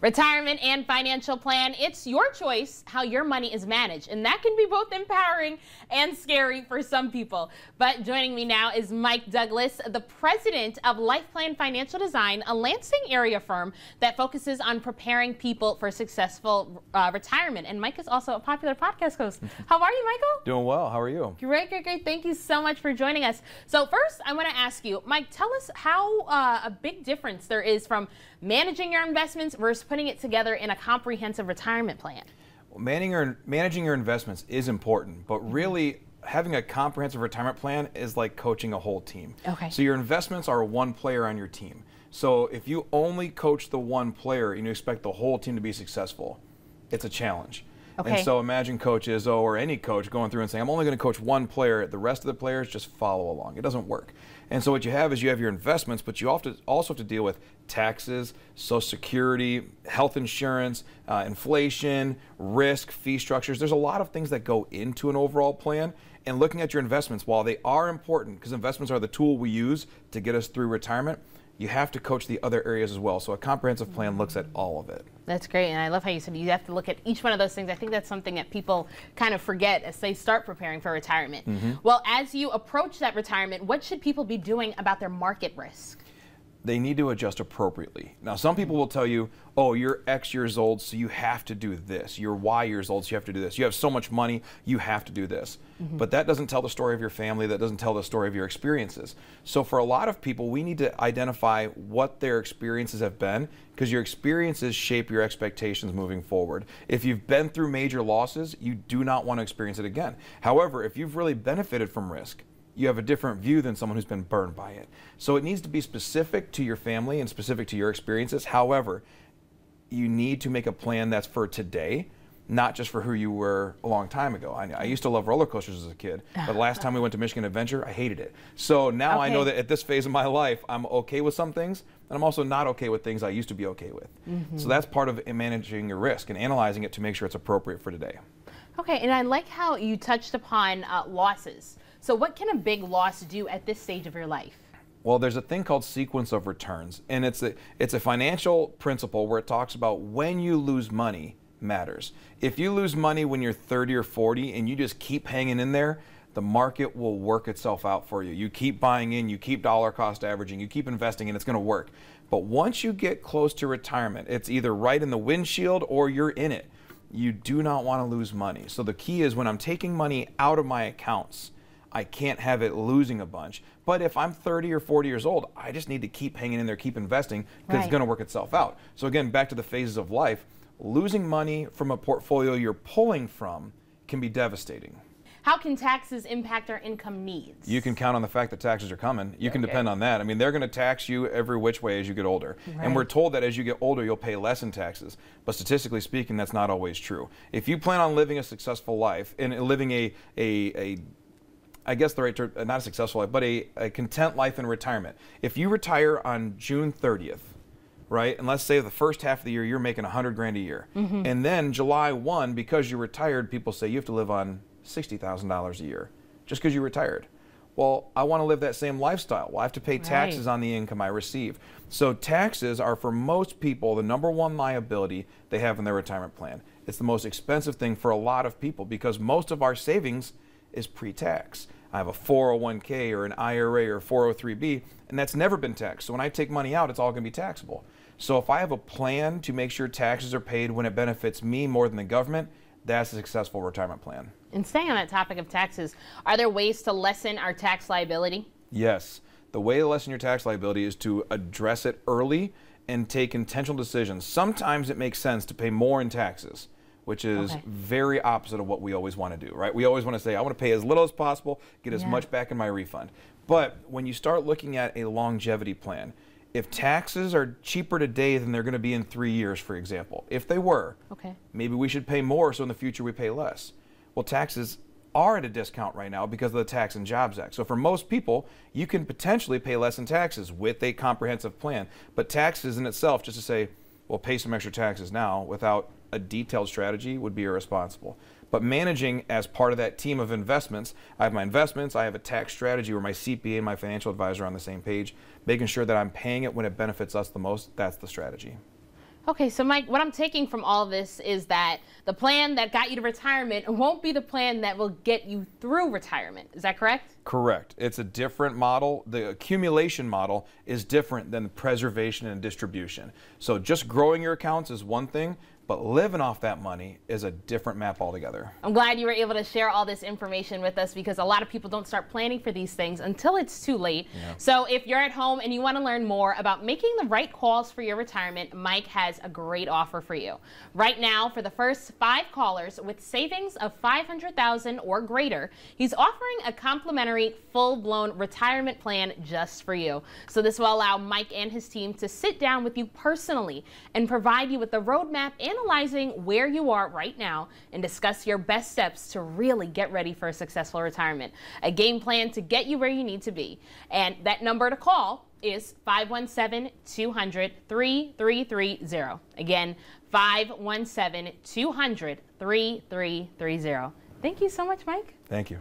Retirement and financial plan, it's your choice how your money is managed, and that can be both empowering and scary for some people. But joining me now is Mike Douglas, the president of LifePlan Financial Design, a Lansing area firm that focuses on preparing people for successful retirement. And Mike is also a popular podcast host. How are you, Michael? Doing well. How are you? Great, great, great. Thank you so much for joining us. So first, I want to ask you, Mike, tell us how a big difference there is from managing your investments versus putting it together in a comprehensive retirement plan. Well, managing your investments is important, but really having a comprehensive retirement plan is like coaching a whole team. Okay. So your investments are one player on your team. So if you only coach the one player and you expect the whole team to be successful, it's a challenge. Okay. And so imagine Coach Izzo or any coach going through and saying, I'm only going to coach one player, the rest of the players just follow along. It doesn't work. And so what you have is you have your investments, but you also have to deal with taxes, Social Security, health insurance, inflation, risk, fee structures. There's a lot of things that go into an overall plan. And looking at your investments, while they are important, because investments are the tool we use to get us through retirement, you have to coach the other areas as well. So a comprehensive plan looks at all of it. That's great, and I love how you said you have to look at each one of those things. I think that's something that people kind of forget as they start preparing for retirement. Well, as you approach that retirement, what should people be doing about their market risk? They need to adjust appropriately. Now, some people will tell you, oh, you're X years old, so you have to do this. You're Y years old, so you have to do this. You have so much money, you have to do this. But that doesn't tell the story of your family. That doesn't tell the story of your experiences. So for a lot of people, we need to identify what their experiences have been, because your experiences shape your expectations moving forward. If you've been through major losses, you do not want to experience it again. However, if you've really benefited from risk, you have a different view than someone who's been burned by it. So it needs to be specific to your family and specific to your experiences. However, you need to make a plan that's for today, not just for who you were a long time ago. I used to love roller coasters as a kid, but the last time we went to Michigan Adventure, I hated it. So now I know that at this phase of my life, I'm okay with some things, and I'm also not okay with things I used to be okay with. So that's part of managing your risk and analyzing it to make sure it's appropriate for today. Okay, and I like how you touched upon losses. So what can a big loss do at this stage of your life? Well, there's a thing called sequence of returns, and it's a financial principle where it talks about when you lose money matters. If you lose money when you're 30 or 40 and you just keep hanging in there, the market will work itself out for you. You keep buying in, you keep dollar cost averaging, you keep investing, and it's going to work. But once you get close to retirement, it's either right in the windshield or you're in it. You do not want to lose money. So the key is when I'm taking money out of my accounts, I can't have it losing a bunch. But if I'm 30 or 40 years old, I just need to keep hanging in there, keep investing, because it's going to work itself out. So again, back to the phases of life, losing money from a portfolio you're pulling from can be devastating. How can taxes impact our income needs? You can count on the fact that taxes are coming. You can depend on that. I mean, they're going to tax you every which way as you get older. And we're told that as you get older, you'll pay less in taxes. But statistically speaking, that's not always true. If you plan on living a successful life and living I guess the right term, not a successful life, but a content life in retirement. If you retire on June 30th, right, and let's say the first half of the year you're making 100 grand a year, and then July 1, because you're retired, people say you have to live on $60,000 a year just because you retired. Well, I want to live that same lifestyle. Well, I have to pay taxes on the income I receive. So taxes are, for most people, the #1 liability they have in their retirement plan. It's the most expensive thing for a lot of people because most of our savings is pre-tax. I have a 401k or an IRA or 403b, and that's never been taxed. So when I take money out, it's all going to be taxable. So if I have a plan to make sure taxes are paid when it benefits me more than the government, that's a successful retirement plan. And staying on that topic of taxes, are there ways to lessen our tax liability? Yes. The way to lessen your tax liability is to address it early and take intentional decisions. Sometimes it makes sense to pay more in taxes, which is very opposite of what we always want to do, right? We always want to say, I want to pay as little as possible, get as much back in my refund. But when you start looking at a longevity plan, if taxes are cheaper today than they're going to be in 3 years, for example, if they were, maybe we should pay more so in the future we pay less. Well, taxes are at a discount right now because of the Tax and Jobs Act. So for most people, you can potentially pay less in taxes with a comprehensive plan. But taxes in itself, just to say, well, pay some extra taxes now without a detailed strategy would be irresponsible. But managing as part of that team of investments, I have my investments, I have a tax strategy where my CPA and my financial advisor are on the same page, making sure that I'm paying it when it benefits us the most, that's the strategy. Okay, so Mike, what I'm taking from all of this is that the plan that got you to retirement won't be the plan that will get you through retirement. Is that correct? Correct. It's a different model. The accumulation model is different than the preservation and distribution. So just growing your accounts is one thing, but living off that money is a different map altogether. I'm glad you were able to share all this information with us because a lot of people don't start planning for these things until it's too late. Yeah. So if you're at home and you want to learn more about making the right calls for your retirement, Mike has a great offer for you. Right now, for the first 5 callers with savings of $500,000 or greater, he's offering a complimentary full-blown retirement plan just for you. So this will allow Mike and his team to sit down with you personally and provide you with the roadmap and analyzing where you are right now and discuss your best steps to really get ready for a successful retirement. A game plan to get you where you need to be. And that number to call is 517-200-3330. Again, 517-200-3330. Thank you so much, Mike. Thank you.